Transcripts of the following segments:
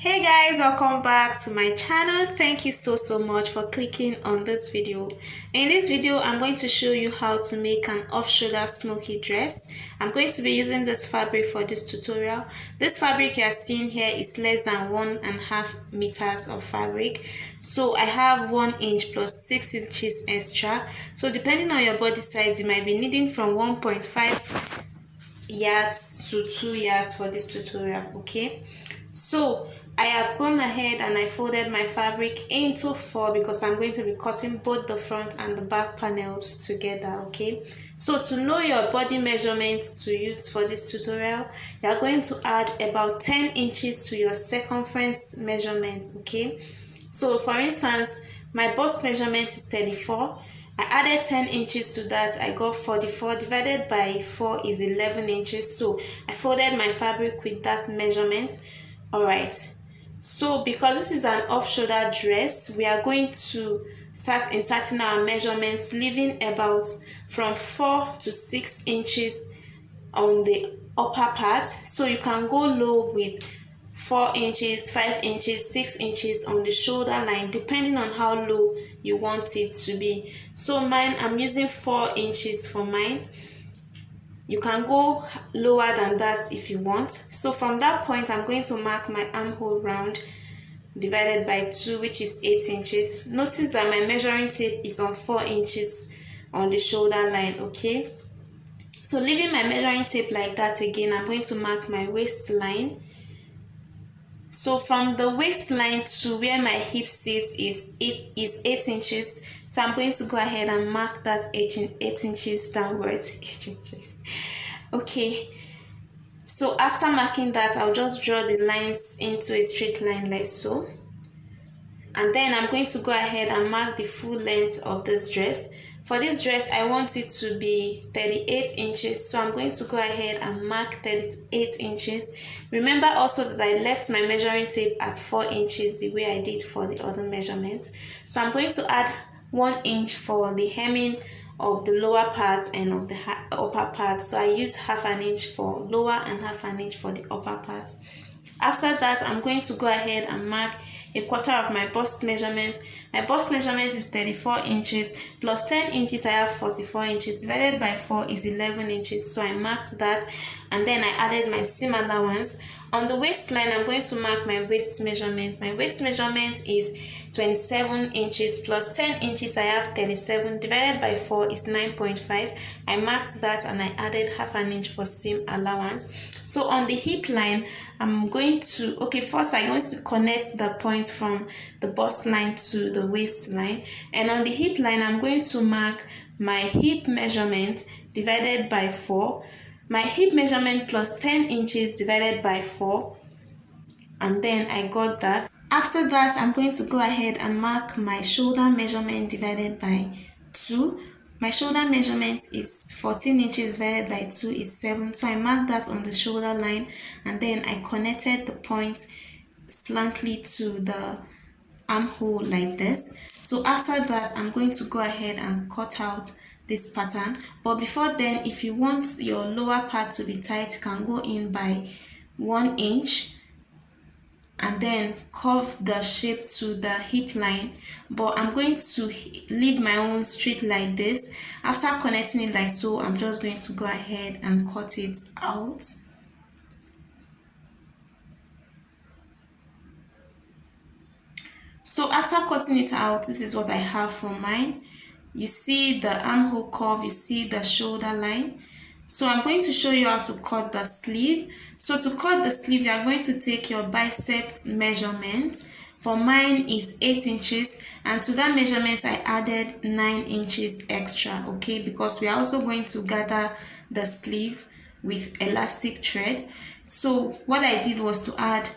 Hey guys, welcome back to my channel. Thank you so much for clicking on this video. In this video, I'm going to show you how to make an off-shoulder smoky dress. I'm going to be using this fabric for this tutorial. This fabric you are seeing here is less than 1.5 meters of fabric. So I have 1 inch plus 6 inches extra. So depending on your body size, you might be needing from 1.5 yards to 2 yards for this tutorial. Okay, so I have gone ahead and I folded my fabric into 4 because I'm going to be cutting both the front and the back panels together. Okay, so to know your body measurements to use for this tutorial, you are going to add about 10 inches to your circumference measurement. Okay, so for instance, my bust measurement is 34. I added 10 inches to that. I got 44 divided by 4 is 11 inches. So I folded my fabric with that measurement. Alright, so because this is an off-shoulder dress, we are going to start inserting our measurements, leaving about from 4 to 6 inches on the upper part. So you can go low with 4 inches, 5 inches, 6 inches on the shoulder line, depending on how low you want it to be. So mine, I'm using 4 inches for mine. You can go lower than that if you want. So from that point, I'm going to mark my armhole round divided by 2, which is 8 inches. Notice that my measuring tape is on 4 inches on the shoulder line. Okay, so leaving my measuring tape like that again, I'm going to mark my waistline. So from the waistline to where my hip sits is 8 inches. So I'm going to go ahead and mark that 8 inches downwards. 8 inches. Okay. So after marking that, I'll just draw the lines into a straight line like so. And then I'm going to go ahead and mark the full length of this dress. For this dress, I want it to be 38 inches. So I'm going to go ahead and mark 38 inches. Remember also that I left my measuring tape at 4 inches the way I did for the other measurements. So I'm going to add 1 inch for the hemming of the lower part and of the upper part. So I use half an inch for lower and half an inch for the upper part. After that, I'm going to go ahead and mark 1/4 of my bust measurement. My bust measurement is 34 inches plus 10 inches. I have 44 inches divided by 4 is 11 inches. So I marked that, and then I added my seam allowance. On the waistline, I'm going to mark my waist measurement. My waist measurement is 27 inches plus 10 inches. I have 37 divided by 4 is 9.5. I marked that and I added half an inch for seam allowance. So on the hip line, I'm going to, first I'm going to connect the point from the bust line to the waistline. And on the hip line, I'm going to mark my hip measurement divided by 4. My hip measurement plus 10 inches divided by 4. And then I got that. After that, I'm going to go ahead and mark my shoulder measurement divided by 2. My shoulder measurement is 14 inches divided by 2 is 7. So I marked that on the shoulder line, and then I connected the point slantly to the armhole like this. So after that, I'm going to go ahead and cut out this pattern. But before then, if you want your lower part to be tight, you can go in by 1 inch and then curve the shape to the hip line. But I'm going to leave my own straight like this. After connecting it like so, I'm just going to go ahead and cut it out. So after cutting it out, this is what I have for mine. You see the armhole curve, you see the shoulder line. So I'm going to show you how to cut the sleeve. So to cut the sleeve, you are going to take your bicep measurement. For mine is 8 inches, and to that measurement I added 9 inches extra, okay, because we are also going to gather the sleeve with elastic thread. So what I did was to add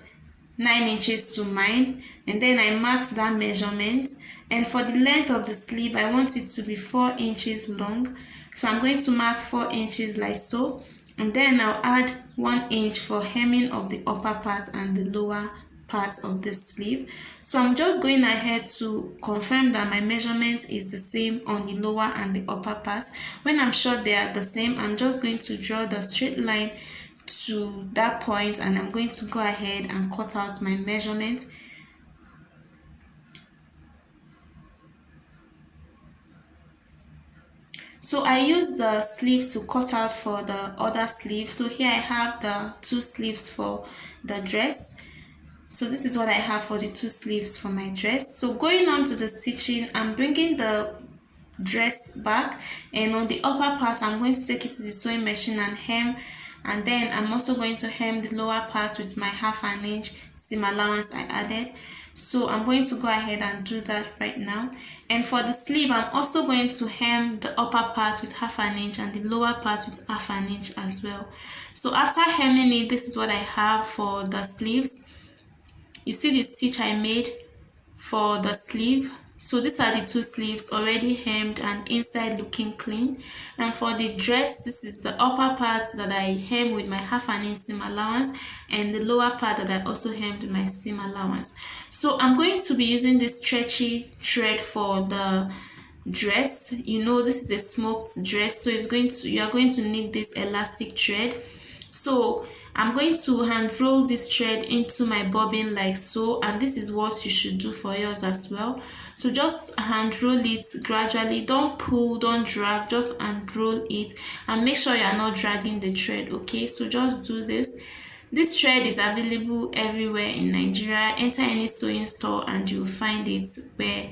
9 inches to mine, and then I marked that measurement. And for the length of the sleeve, I want it to be 4 inches long. So I'm going to mark 4 inches like so, and then I'll add 1 inch for hemming of the upper part and the lower part of the sleeve. So I'm just going ahead to confirm that my measurement is the same on the lower and the upper part. When I'm sure they are the same, I'm just going to draw the straight line to that point, and I'm going to go ahead and cut out my measurement. So I use the sleeve to cut out for the other sleeve. So here I have the 2 sleeves for the dress. So this is what I have for the 2 sleeves for my dress. So going on to the stitching, I'm bringing the dress back, and on the upper part I'm going to take it to the sewing machine and hem, and then I'm also going to hem the lower part with my 1/2 inch seam allowance I added. So I'm going to go ahead and do that right now. And for the sleeve, I'm also going to hem the upper part with 1/2 inch and the lower part with 1/2 inch as well. So after hemming it, this is what I have for the sleeves. You see the stitch I made for the sleeve. So these are the 2 sleeves already hemmed and inside looking clean. And for the dress, this is the upper part that I hem with my 1/2 inch seam allowance, and the lower part that I also hemmed with my seam allowance. So I'm going to be using this stretchy thread for the dress. You know, this is a smoked dress, so you are going to need this elastic thread. So I'm going to hand roll this thread into my bobbin like so, and this is what you should do for yours as well. So just hand roll it gradually, don't pull, don't drag, just hand roll it, and make sure you are not dragging the thread, okay? So just do this. This thread is available everywhere in Nigeria. Enter any sewing store and you'll find it where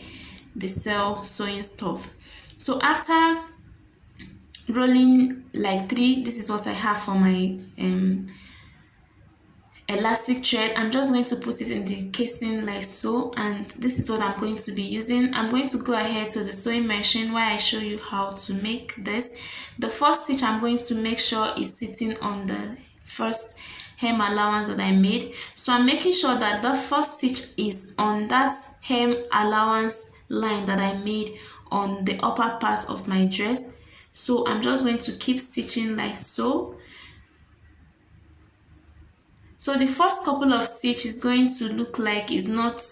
they sell sewing stuff. So after rolling like 3, this is what I have for my elastic thread. I'm just going to put it in the casing like so, and this is what I'm going to be using. I'm going to go ahead to the sewing machine where I show you how to make this. The first stitch I'm going to make sure is sitting on the first hem allowance that I made. So I'm making sure that the first stitch is on that hem allowance line that I made on the upper part of my dress. So I'm just going to keep stitching like so. So the first couple of stitches is going to look like it's not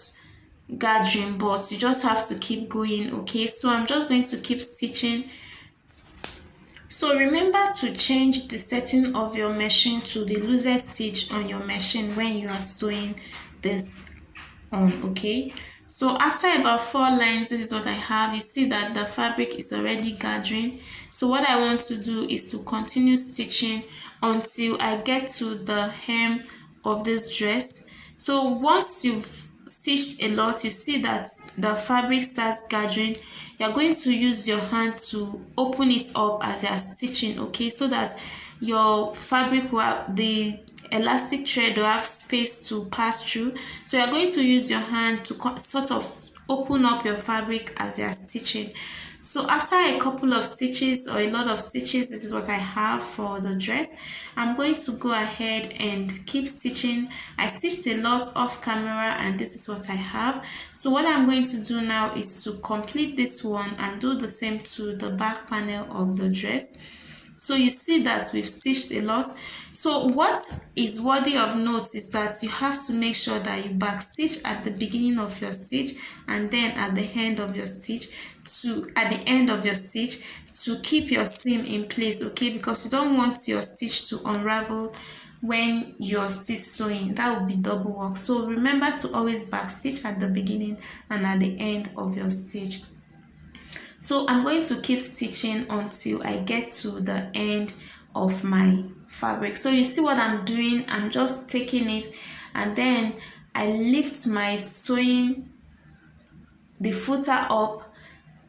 gathering, but you just have to keep going, okay? So I'm just going to keep stitching. So remember to change the setting of your machine to the loosest stitch on your machine when you are sewing this on, okay? So after about 4 lines, this is what I have. You see that the fabric is already gathering. So what I want to do is to continue stitching until I get to the hem of this dress. So once you've stitched a lot, you see that the fabric starts gathering. You're going to use your hand to open it up as you're stitching, okay, so that your fabric will have, the elastic thread will have space to pass through. So you're going to use your hand to sort of open up your fabric as you're stitching. So after a couple of stitches or a lot of stitches, this is what I have for the dress. I'm going to go ahead and keep stitching. I stitched a lot off camera and this is what I have. So what I'm going to do now is to complete this one and do the same to the back panel of the dress. So you see that we've stitched a lot. So what is worthy of note is that you have to make sure that you back stitch at the beginning of your stitch and then at the end of your stitch to keep your seam in place, okay? Because you don't want your stitch to unravel when you're still sewing. That would be double work. So remember to always back stitch at the beginning and at the end of your stitch. So I'm going to keep stitching until I get to the end of my fabric. So you see what I'm doing? I'm just taking it and then I lift my sewing, the footer up.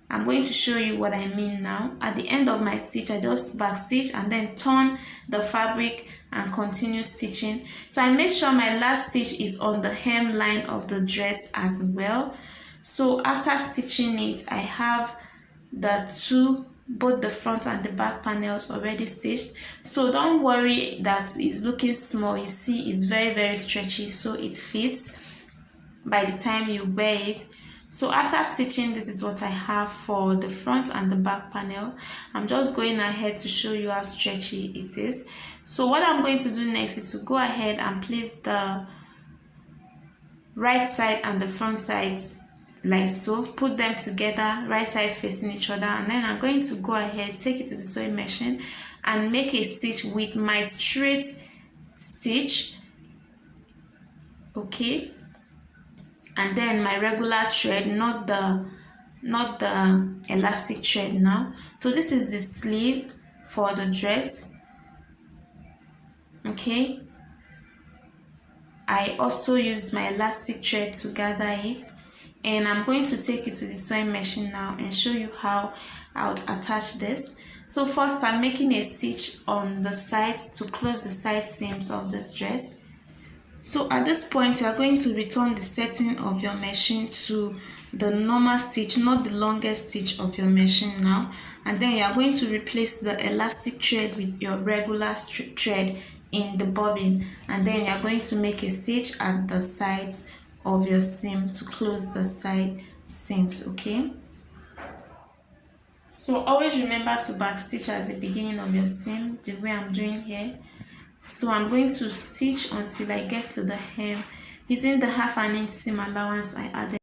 I'm going to show you what I mean now. At the end of my stitch, I just back stitch and then turn the fabric and continue stitching. So I make sure my last stitch is on the hem line of the dress as well. So after stitching it, I have both the front and the back panels already stitched. So don't worry that it's looking small. You see it's very stretchy, so it fits by the time you wear it. So after stitching, this is what I have for the front and the back panel. I'm just going ahead to show you how stretchy it is. So what I'm going to do next is to go ahead and place the right side and the front sides like so, put them together, right sides facing each other, and then I'm going to go ahead, take it to the sewing machine and make a stitch with my straight stitch, okay, and then my regular thread, not the elastic thread now. So this is the sleeve for the dress, okay. I also used my elastic thread to gather it, and I'm going to take it to the sewing machine now and show you how I would attach this. So first, I'm making a stitch on the sides to close the side seams of this dress. So at this point, you are going to return the setting of your machine to the normal stitch, not the longest stitch of your machine now, and then you are going to replace the elastic thread with your regular thread in the bobbin, and then you are going to make a stitch at the sides of your seam to close the side seams, okay. So always remember to back stitch at the beginning of your seam, the way I'm doing here. So I'm going to stitch until I get to the hem using the 1/2 inch seam allowance I added.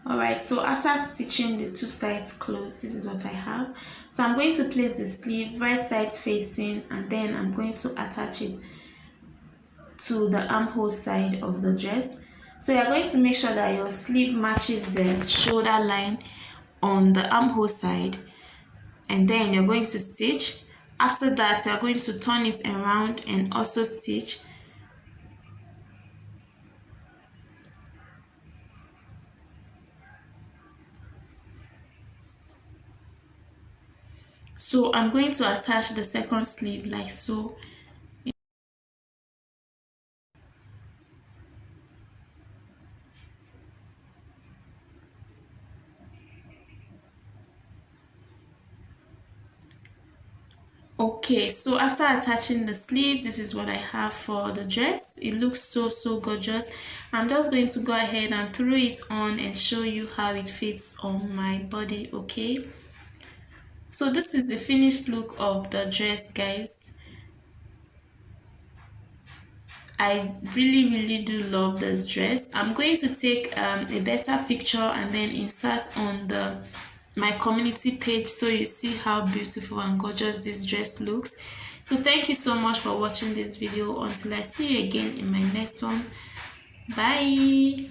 Alright, so after stitching the two sides closed, this is what I have. So I'm going to place the sleeve right sides facing, and then I'm going to attach it to the armhole side of the dress. So you're going to make sure that your sleeve matches the shoulder line on the armhole side, and then you're going to stitch. After that, you're going to turn it around and also stitch. So I'm going to attach the second sleeve like so. Okay, so after attaching the sleeve, this is what I have for the dress. It looks so gorgeous. I'm just going to go ahead and throw it on and show you how it fits on my body, okay? So this is the finished look of the dress, guys. I really do love this dress. I'm going to take a better picture and then insert on my community page so you see how beautiful and gorgeous this dress looks. So thank you so much for watching this video. Until I see you again in my next one. Bye.